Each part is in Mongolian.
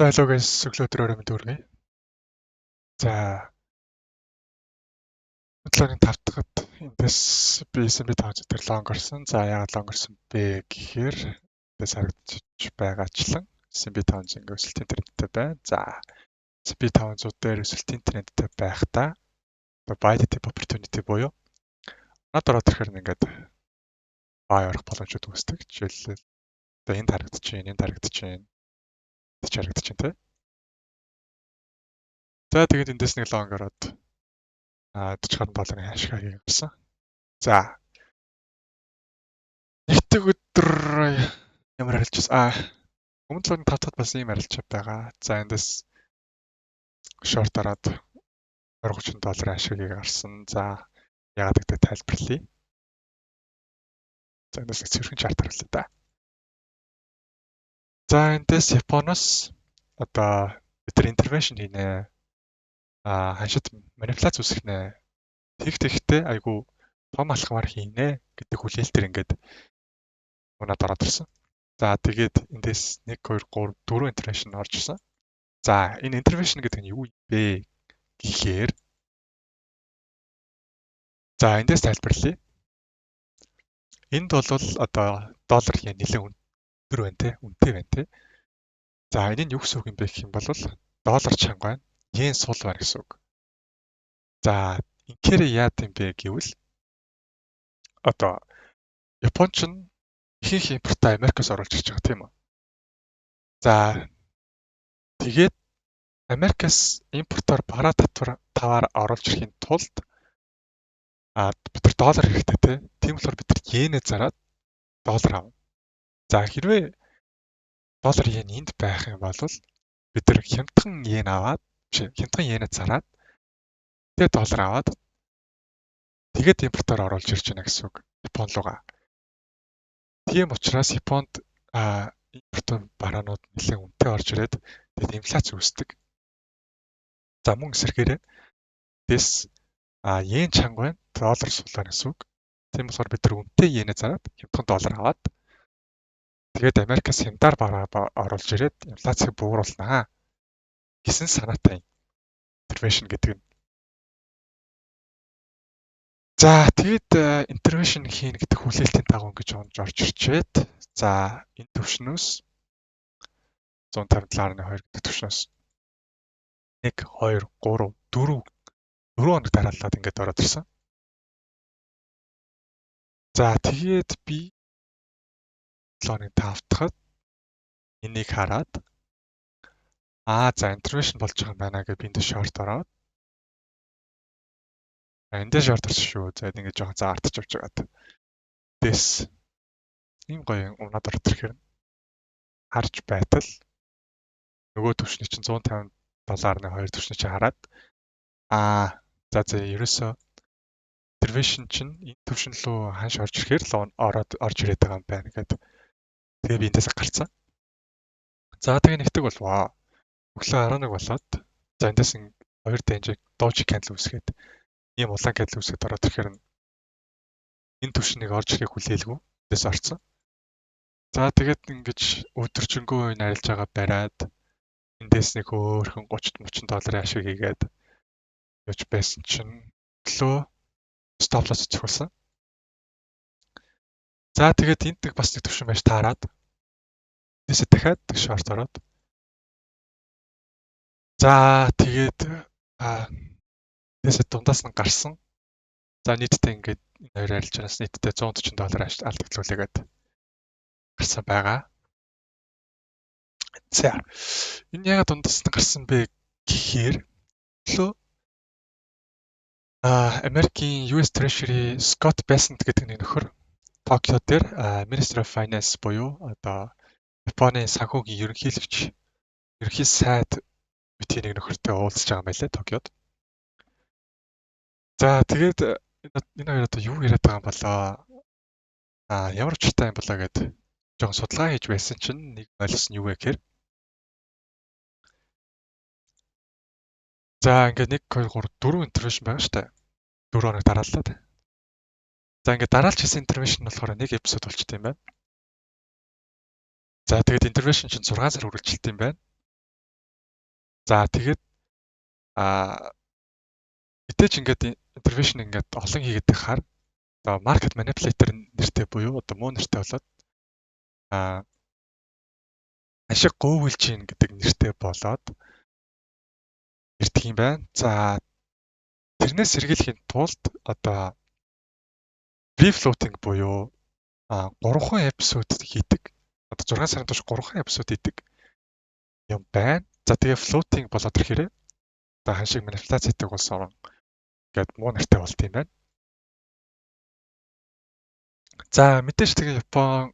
За hello guys, өглөөдрөөр мэнд хүргэе. За 7-ны 5 дахад эндээс би SMB 500 дээр лонг орсон. За яагаад лонг орсон бэ гэхээр эндээс харагдчих байгаачлан SMB 500 ингээ өсөлтийн трендтэй байна. За SMB 500 дээр өсөлтийн трендтэй байхдаа buy the dip opportunity буюу над ороод ирэхээр ингээд buy орох боломжууд үүсдэг. Жишээлбэл одоо энд харагдчихээн, энд харагдчихээн, энд харагдчихээн тэ. За тэгээд эндээс нэг лонг ороод 40 долларын хашиг хийсэн. За. Нэгдэг өдөр ямар арилжсан? Өмнө 5 дахад бас ийм арилж байгаа. За эндээс шорт ороод 20-30 долларын хашиг гарсан. За яагаад гэдэг тайлбарлая. За эндээс цэвэрхэн чарт харуулъя да. За эндээс Японоос одоо бид нар интервеншн хийнэ. Ханшид манипуляц үүсгэнэ. Тэгтээ айгу том алхмаар хийнэ гэдэг хүлээлтээр ингээд унаад ороод ирсэн. За тэгээд эндээс 1 2 3 4 интервеншн орж ирсэн. За энэ интервеншн гэдэг нь юу вэ гэхээр за эндээс тайлбарлая. Энд бол одоо доллар yen нэлээд өндөр байна те, үнэтэй байна те. За энэ нь юу гэсэн үг юм бэ гэх юм бол доллар чанга байна, yen сул байна гэсэн үг. За инхээр яад юм бэ гэвэл одоо Японч нь ихэнх импортоо Америкаас оруулж ирж байгаа тийм үү. За тэгээд Америкаас импортоор бараа таваар оруулж ирэхийн тулд бид нар доллар хэрэгтэй тий. Тийм болохоор бид нар йенээ зараад доллар авна. За хэрвээ доллар йен энд байх юм бол бид нар хямдхан йен аваад хямдхан йенээ зараад тэгээд доллар аваад тэгээд импортоор оруулж ирж байна гэсэн үг. Япон руугаа. Тийм учраас Японд импорт бараанууд нэлээд үнэтэй орж ирээд тэгээд инфляц үүсдэг. За мөн эсрэгээр дэс йен чанга байна, доллар сул байна гэсэн үг. Тийм болохоор бид нар үнэтэй йенээ зараад хямдхан доллар аваад тэгээд Америкаас хямдаар бараа оруулж ирээд инфляцийг бууруулнаа гэсэн санаатай интервеншн гэдэг нь. За тэгээд интервеншн хийн гэдэг хүлээлтийн дагуу ингэж орж ирчээд за энэ төвшнөөс 157.2 гэдэг төвшнөөс 1 2 3 4 хоног дараалаад ингэж ороод ирсэн. За тэгээд би 7-ны 5 дахад энийг хараад за интервеншн болж байгаа юм байна гэж би энд шорт ороод эндээ шорт орсон шүү. За ингэж жоохон заартч явж байгаад. Дэс ийм гоё унаад ороод ирэхээр харж байтал нөгөө төвшний чинь 150 долларын 2 төвшний чинь хараад за ерөөсөө интервеншн чинь энэ төвшин рүү ханш орж ирэхээр л орж ирээд байгаа юм байна гэдэг. Тэгээ би эндээс гарцсан. За тэгээ нэгдэг болвоо. Өглөө 11 болоод за эндээс 2 дэнжиг дожи кандл үүсгээд ийм улаан кандл үүсгээд ороод ирэхээр энэ төвшнийг орж ирэхийг хүлээлгүй. Эндээс орцсон. За тэгээд ингэж өдөржингөө энэ арилж байгаа бариад эндээс нэг хөөхөн 30 долларын ашиг хийгээд явж байсан чинь өглөө стоп лосс зохиулсан. За тэгээд энд нэг бас нэг төвшин байж таарад эндээсээ дахиад шорт ороод за тэгээд эндээсээ дундаас нь гарсан. За нийтдээ ингээд энэ хоёр арилж байгаас нийтдээ 140 доллар алдагдлуулаад гарсан байгаа. За энэ ягаад дундаас нь гарсан бэ гэхээр өглөө Америкийн US Treasury Scott Bessent гэдэг нэг нөхөр Токио дээр Minister of Finance буюу одоо Японы санхүүгийн ерөнхий сайд битгий нэг нөхөртэй уулзж байгаа юм байлээ Токиод. За тэгээд энэ хоёр одоо юу яриад байгаа юм болоо? Ямар учиртай юм болоо гэд жоохон судалгаа хийж байсан чинь нэг ойлгосон юу вэ гэхээр за ингээд 1 2 3 4 интервеншн байгаа штэ. 4 хоног дарааллаад. За ингээд дараалж хийсэн интервеншн болохоор нэг эпизод болчт юм байна. За тэгээд интервеншн чинь 6 сар үргэлжилт юм байна. За тэгээд мэдээж ингээд интервеншн ингээд олон хийгээд байхаар одоо market manipulator нэртэй буюу одоо муу нэртэй болоод ашиг гуйвуулчин гэдэг нэртэй болоод ирдэг юм байна. За тэрнээс сэргийлэхийн тулд одоо free floating буюу 3хан эпизод хийдэг. Одоо 6 сарын турш 3хан эпизод хийдэг юм байна. За тэгээ floating болоод ирэхээр одоо ханшиг манипуляцтай улс орон гэдэг муу нэртэй болт юм байна. За мэдээж тэгээ Япон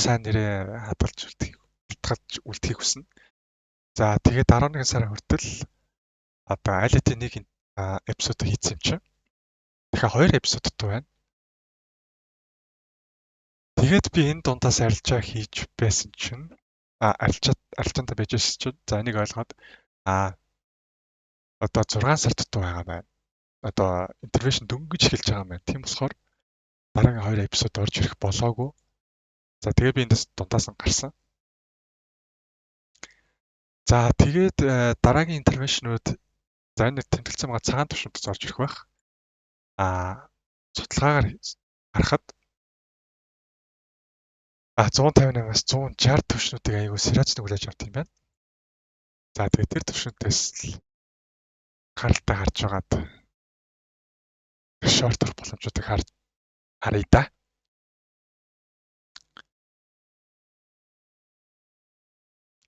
сайн нэрээ хадгалж үлдэхийг хүснэ. За тэгээд 11 сарын хүртэл одоо аль хэдийн нэг эпизод хийсэн юм чинь. Тэгэхээр 2 эпизодтой байна. Тэгээд би энэ дундаас арилжаа хийж байсан чинь арилжаантай байж байсан чинь за энийг ойлгоод одоо 6 сар дутуу байгаа байна. Одоо интервеншн дөнгөж эхэлж байгаа юм байна. Тийм болохоор дараагийн 2 эпизод орж ирэх болоогүй. За тэгээ би эндээс дундаас нь гарсан. За тэгээд дараагийн интервеншнүүд за энэ тэмдэглэсэн байгаа цагаан төвшөнд орж ирэх байх. Судалгаагаар харахад 158-аас 160 төвшнүүдийг аягүй сериозны хүлээж авт юм байна. За тэгээд тэр төвшнүүдээс харалтай харж байгаад шорт орох боломжуудыг харъя да.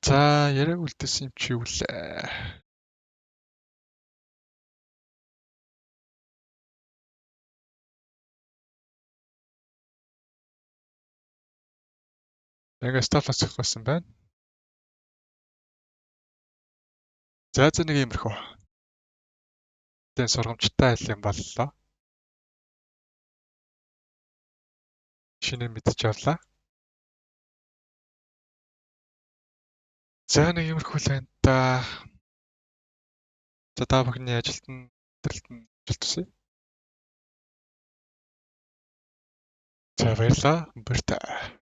За яриаг үлдээсэн юм чи юу лээ? Яг стафас өгсөн байна. За нэг иймэрхүү. Тэн сургамжтай айл юм боллоо. Шинэ мэдж авлаа. За нэг иймэрхүү л байна да. За та бүхний ажилд нь амжилт хүсье. За баярлалаа. Баяртай.